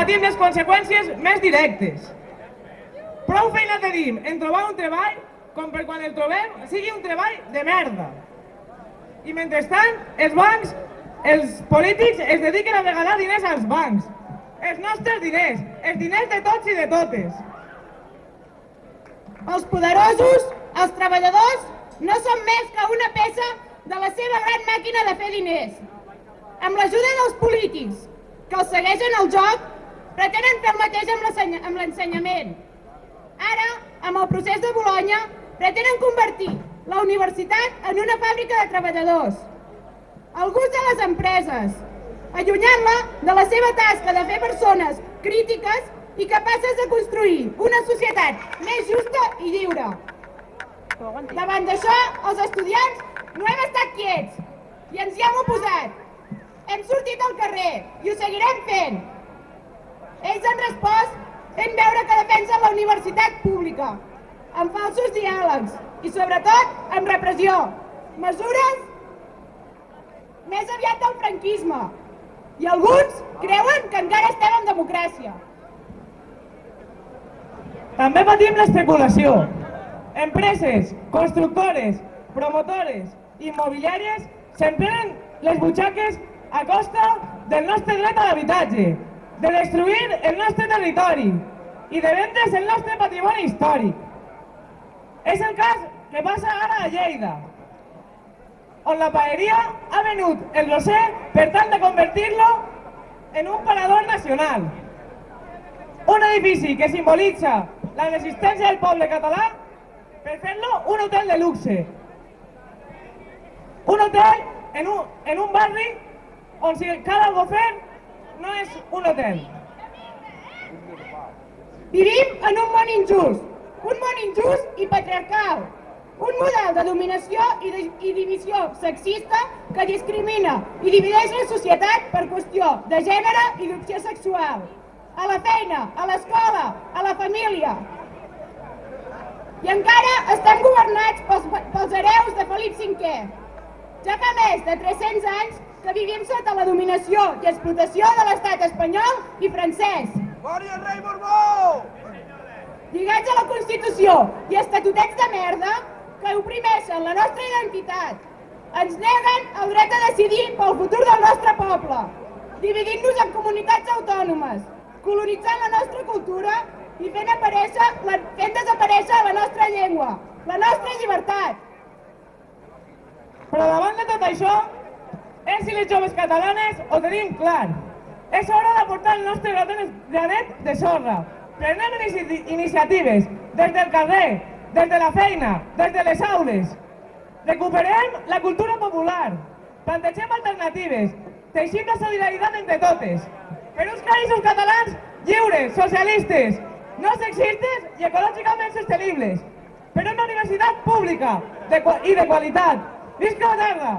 patim les conseqüències més directes. Prou feina tenim en trobar un treball com per quan el trobem sigui un treball de merda. I mentrestant, els bancs, els polítics es dediquen a regalar diners als bancs. Els nostres diners, els diners de tots i de totes. Els poderosos, els treballadors, no són més que una peça de la seva gran màquina de fer diners. Amb l'ajuda dels polítics, que els segueixen el joc, pretenen fer el mateix amb l'ensenyament. Ara, amb el procés de Bolonya, pretenen convertir la universitat en una fàbrica de treballadors. El gust de les empreses, allunyant-la de la seva tasca de fer persones crítiques i capaces de construir una societat més justa i lliure. Davant d'això, els estudiants no hem estat quiets i ens hi hem oposat. Hem sortit al carrer i ho seguirem fent. Ells han respost fent veure que defensen la universitat pública, amb falsos diàlegs i, sobretot, amb repressió. Mesures més aviat del franquisme. I alguns creuen que encara estem en democràcia. També patim l'especulació. Empreses, constructores, promotores i immobiliàries s'emprenen les butxaques a costa del nostre dret a l'habitatge, de destruir el nostre territori i de vendre's el nostre patrimoni històric. És el cas que passa ara a Lleida, on la paeria ha venut el Roser per tal de convertir-lo en un parador nacional. Un edifici que simbolitza la resistència del poble català per fer-lo un hotel de luxe. Un hotel en un barri on si cal algo fer no és un hotel. Vivim en un món injust i patriarcal, un model de dominació i divisió sexista que discrimina i divideix la societat per qüestió de gènere i d'opció sexual, a la feina, a l'escola, a la família. I encara estem governats pels hereus de Felip V. Ja fa més de 300 anys que vivim sota la dominació i explotació de l'estat espanyol i francès. Mori el rei Borbó! Lligats a la Constitució i estatutets de merda que oprimeixen la nostra identitat. Ens neguen el dret a decidir pel futur del nostre poble, dividint-nos en comunitats autònomes, colonitzant la nostra cultura i fent desaparèixer la nostra llengua, la nostra llibertat. Però davant de tot això, ells i les joves catalanes ho tenim clar. És hora d'aportar el nostre granet de sorra. Prenem iniciatives des del carrer, des de la feina, des de les aules. Recuperem la cultura popular. Plantegem alternatives. Teixim la solidaritat entre totes. Per uns països catalans lliures, socialistes, no sexistes i ecològicament sostenibles. Per una universitat pública i de qualitat. Visca la terra!